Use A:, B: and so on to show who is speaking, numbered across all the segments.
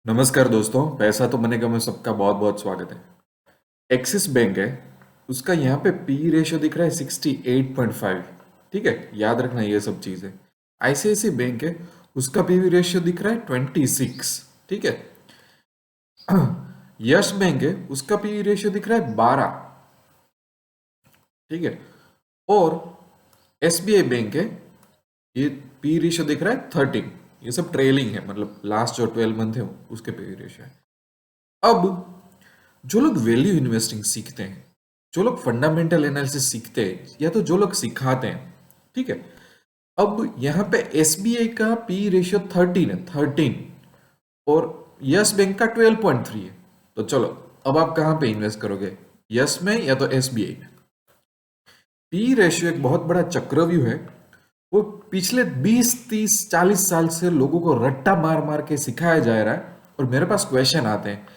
A: नमस्कार दोस्तों, पैसा तो बनेगा में सबका बहुत बहुत स्वागत है। एक्सिस बैंक है, उसका यहाँ पे पी रेशियो दिख रहा है 68.5। ठीक है, याद रखना ये सब चीज़ें। आईसीआईसी बैंक है, उसका पी रेशियो दिख रहा है 26। ठीक है। यस बैंक है, उसका पी रेशियो दिख रहा है 12। ठीक है। और एसबीआई बैंक है, ये पी रेशियो दिख रहा है 13। ये सब ट्रेलिंग है, मतलब लास्ट जो 12 मंथ है उसके पी रेशियो है। अब जो लोग वैल्यू इन्वेस्टिंग सीखते हैं, जो लोग फंडामेंटल एनालिसिस सीखते हैं, या तो जो लोग सिखाते हैं, ठीक है। अब यहाँ पे एसबीआई का पी रेशियो 13 है, 13। और यस बैंक का 12.3 है। तो चलो, अब आप कहाँ पे इन्वेस्ट करोगे, यस में या तो एसबीआई में? पी रेशियो एक बहुत बड़ा चक्रव्यूह है। वो पिछले 20 30 40 साल से लोगों को रट्टा मार मार के सिखाया जा रहा है। और मेरे पास क्वेश्चन आते हैं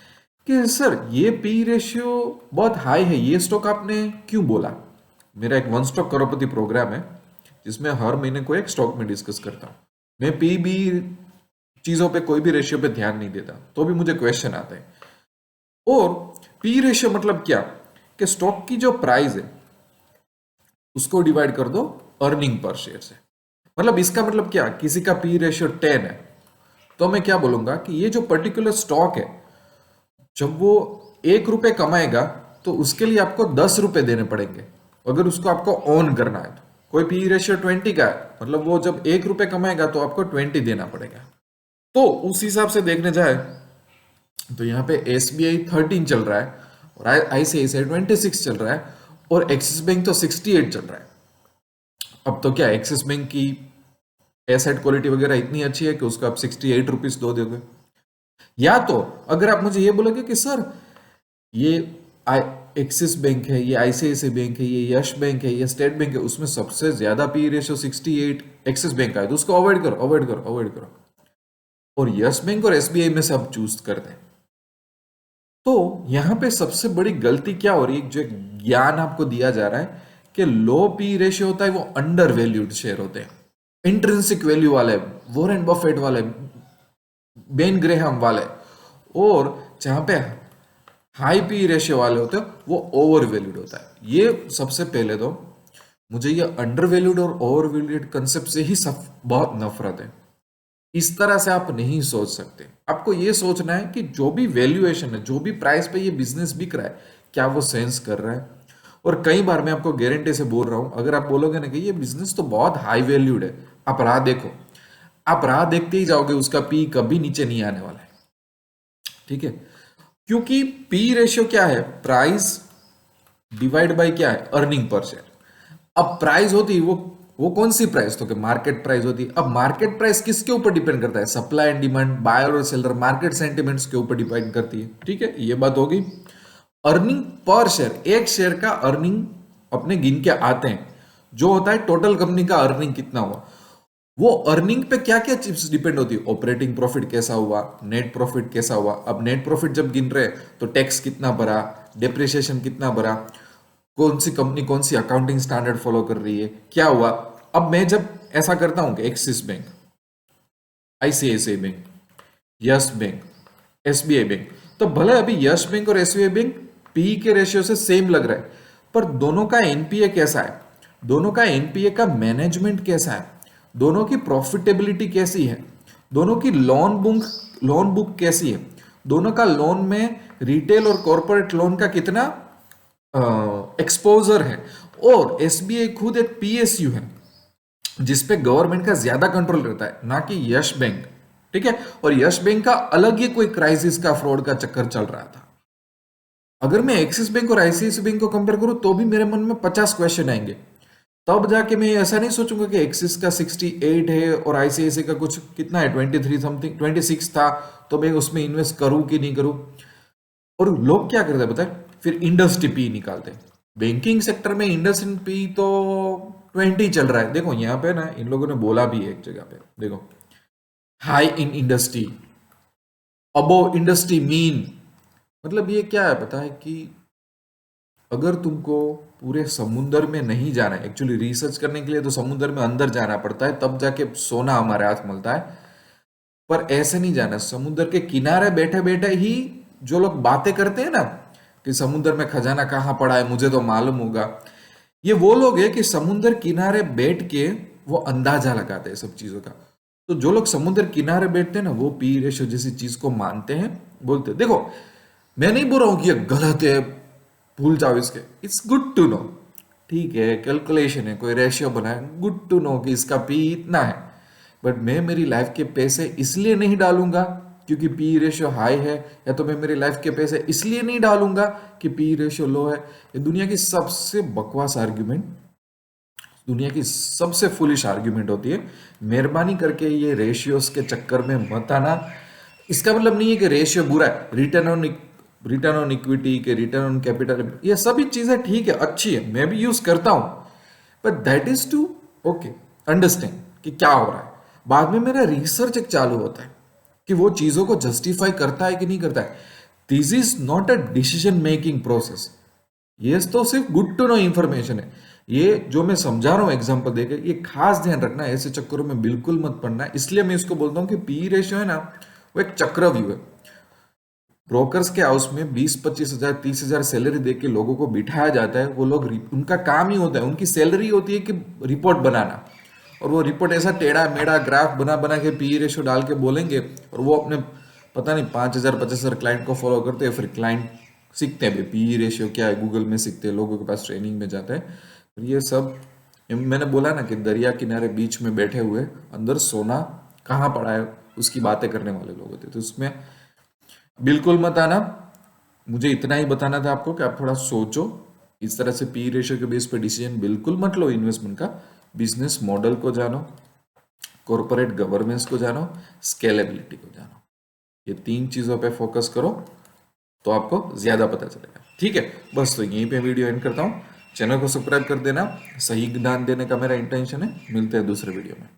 A: कि सर, ये पी रेशियो बहुत हाई है, ये स्टॉक आपने क्यों बोला? मेरा एक वन स्टॉक करोड़पति प्रोग्राम है, जिसमें हर महीने को एक स्टॉक में डिस्कस करता हूँ। मैं पी बी चीजों पे, कोई भी रेशियो पे ध्यान नहीं देता, तो भी मुझे क्वेश्चन आते हैं। और पी रेशियो मतलब क्या, कि स्टॉक की जो प्राइस है उसको डिवाइड कर दो अर्निंग पर शेयर से। मतलब इसका मतलब क्या, किसी का पी रेशियो 10 है, तो मैं क्या बोलूंगा कि ये जो पर्टिकुलर स्टॉक है, जब वो 1 रुपए कमाएगा तो उसके लिए आपको 10 रुपए देने पड़ेंगे, अगर उसको आपको ओन करना है तो। कोई पी रेशियो 20 का है, मतलब वो जब 1 रुपए कमाएगा तो आपको 20 देना पड़ेगा। तो उस हिसाब से देखने जाए तो यहाँ पे एस बी आई 13 चल रहा है, और आईसीआईसीआई 26 चल रहा है, और एक्सिस बैंक तो 68 चल रहा है। अब तो क्या, एक्सिस बैंक की एसेट क्वालिटी वगैरह इतनी अच्छी है कि उसको आप 68 रुपीज दो दोगे। या तो अगर आप मुझे ये बोलोगे कि सर, ये एक्सिस बैंक है, ये आईसीआईसीआई बैंक है, ये यश बैंक है, ये स्टेट बैंक है, उसमें सबसे ज्यादा पी रेशियो 68 एक्सिस बैंक का है, तो उसको अवॉइड करो, अवॉइड करो, अवॉइड करो। और यस बैंक और एसबीआई में से आप चूज कर दें। तो यहां पे सबसे बड़ी गलती क्या हो रही है, जो ज्ञान आपको दिया जा रहा है कि लो पी रेशियो होता है वो अंडर वैल्यूड शेयर होते हैं, इंट्रिंसिक वैल्यू वाले, वॉरेन बफेट वाले, बेन ग्रेहम वाले। और जहां पे हाई पी रेशियो वाले होते हैं वो ओवर वैल्यूड होता है। ये सबसे पहले तो मुझे ये अंडर वैल्यूड और ओवर वैल्यूड कंसेप्ट से ही सब बहुत नफरत है। इस तरह से आप नहीं सोच सकते। आपको ये सोचना है कि जो भी वैल्यूएशन है, जो भी प्राइस पे ये बिजनेस बिक रहा है, क्या वो सेंस कर रहा है? और कई बार मैं आपको गारंटी से बोल रहा हूं, अगर आप बोलोगे ना कि ये बिजनेस तो बहुत हाई वैल्यूड है, आप राह देखो, आप राह देखते ही जाओगे, उसका पी कभी नीचे नहीं आने वाला है। ठीक है, क्योंकि पी रेशियो क्या है, प्राइस डिवाइड बाय क्या है, अर्निंग पर शेयर। अब प्राइस होती है वो कौन सी प्राइस, तो मार्केट प्राइस होती है। अब मार्केट प्राइस किसके ऊपर डिपेंड करता है, सप्लाई एंड डिमांड, बायर और सेलर, मार्केट सेंटिमेंट्स के ऊपर डिपेंड करती है। ठीक है, ये बात होगी। अर्निंग पर शेयर, एक शेयर का अर्निंग अपने गिन के आते हैं, जो होता है टोटल कंपनी का अर्निंग कितना हुआ। वो अर्निंग पे क्या क्या चीज डिपेंड होती है, ऑपरेटिंग प्रॉफिट कैसा हुआ, नेट प्रॉफिट कैसा हुआ। अब नेट प्रॉफिट जब गिन रहे तो टैक्स कितना भरा, डेप्रिसिएशन कितना भरा, कौन सी कंपनी कौन सी अकाउंटिंग स्टैंडर्ड फॉलो कर रही है, क्या हुआ। अब मैं जब ऐसा करता हूं कि axis bank, ICICI bank, yes bank, SBI bank, तो भले अभी यस बैंक और एसबीआई बैंक पी के रेशियो से सेम लग रहा है, पर दोनों का एनपीए कैसा है, दोनों का एनपीए का मैनेजमेंट कैसा है, दोनों की प्रॉफिटेबिलिटी कैसी है, दोनों की लोन बुक कैसी है, दोनों का लोन में रिटेल और कॉर्पोरेट लोन का कितना एक्सपोजर है। और एसबीआई खुद एक पीएसयू है, जिसपे गवर्नमेंट का ज्यादा कंट्रोल रहता है, ना कि यश बैंक। ठीक है, और यश बैंक का अलग ही कोई क्राइसिस का, फ्रॉड का चक्कर चल रहा था। अगर मैं एक्सिस बैंक और आईसीआईसी बैंक को कंपेयर करूं तो भी मेरे मन में 50 क्वेश्चन आएंगे। तब जाके मैं ऐसा नहीं सोचूंगा कि एक्सिस का 68 है और आईसीआईसी का कुछ कितना है, 23 समथिंग, 26 था, तो मैं उसमें इन्वेस्ट करूं कि नहीं करूं। और लोग क्या करते हैं पता है, फिर इंडस्ट्री पी निकालते हैं। बैंकिंग सेक्टर में इंडस्ट्री पी तो 20 चल रहा है। देखो यहाँ पे ना, इन लोगों ने बोला भी है एक जगह पे, देखो, high in industry, above industry mean. मतलब ये क्या है पता है कि अगर तुमको पूरे समुद्र में नहीं जाना है, एक्चुअली रिसर्च करने के लिए तो समुद्र में अंदर जाना पड़ता है, तब जाके सोना हमारे हाथ मिलता है। पर ऐसे नहीं जाना। समुद्र के किनारे बैठे बैठे ही जो लोग बातें करते हैं ना कि समुद्र में खजाना कहाँ पड़ा है मुझे तो मालूम होगा, ये वो लोग हैं कि समुद्र किनारे बैठ के वो अंदाजा लगाते हैं सब चीजों का। तो जो लोग समुद्र किनारे बैठते हैं ना वो पी रेशो जैसी चीज को मानते हैं, बोलते हैं। देखो मैं नहीं बोल रहा हूं कि ये गलत है, भूल जाओ इसके, इट्स गुड टू नो, ठीक है कैलकुलेशन है, कोई रेशियो बनाए, गुड टू नो कि इसका पी इतना है। बट मैं मेरी लाइफ के पैसे इसलिए नहीं डालूंगा क्योंकि पी रेशियो हाई है, या तो मैं मेरी लाइफ के पैसे इसलिए नहीं डालूंगा कि पी रेशियो लो है। ये दुनिया की सबसे बकवास आर्ग्यूमेंट, दुनिया की सबसे फुलिश आर्ग्यूमेंट होती है। मेहरबानी करके ये रेशियोस के चक्कर में मत आना। इसका मतलब नहीं है कि रेशियो बुरा है, रिटर्न ऑन इक्विटी के रिटर्न ऑन कैपिटल, ये सभी चीजें ठीक है, अच्छी है, मैं भी यूज करता हूं, but that is to okay understand कि क्या हो रहा है। बाद में मेरा रिसर्च एक चालू होता है कि वो चीजों को जस्टिफाई करता है कि नहीं करता है। This is not a decision making process, ये तो सिर्फ गुड टू नो इंफॉर्मेशन है। ये जो मैं समझा रहा हूं एग्जांपल देकर, ये खास ध्यान रखना है, ऐसे चक्करों में बिल्कुल मत पड़ना है। इसलिए मैं इसको बोलता हूं कि पी रेशियो है ना, वो एक चक्रव्यूह है। ब्रोकर्स के हाउस में 20-25 हजार 30 हजार सैलरी देके लोगों को बिठाया जाता है। वो लोग उनका काम ही होता है, उनकी सैलरी होती है कि रिपोर्ट बनाना, और वो रिपोर्ट ऐसा टेढ़ा मेढ़ा ग्राफ बना बना के पी रेशियो डाल के बोलेंगे, और वो अपने पता नहीं 5,000 50,000 क्लाइंट को फॉलो करते हैं। फिर क्लाइंट सीखते हैं पी रेशियो क्या है, गूगल में सीखते हैं, लोगों के पास ट्रेनिंग में जाता है। तो ये सब मैंने बोला ना कि दरिया किनारे बीच में बैठे हुए अंदर सोना कहाँ पड़ा है उसकी बातें करने वाले लोग होते हैं। तो उसमें बिल्कुल मत आना। मुझे इतना ही बताना था आपको कि आप थोड़ा सोचो, इस तरह से पी रेशियो के बेस पे डिसीजन बिल्कुल मत लो इन्वेस्टमेंट का। बिजनेस मॉडल को जानो, कॉर्पोरेट गवर्नेंस को जानो, स्केलेबिलिटी को जानो, ये 3 चीजों पे फोकस करो तो आपको ज्यादा पता चलेगा। ठीक है, बस तो यहीं पे वीडियो एंड करता हूँ। चैनल को सब्सक्राइब कर देना, सही ज्ञान देने का मेरा इंटेंशन है। मिलते हैं दूसरे वीडियो में।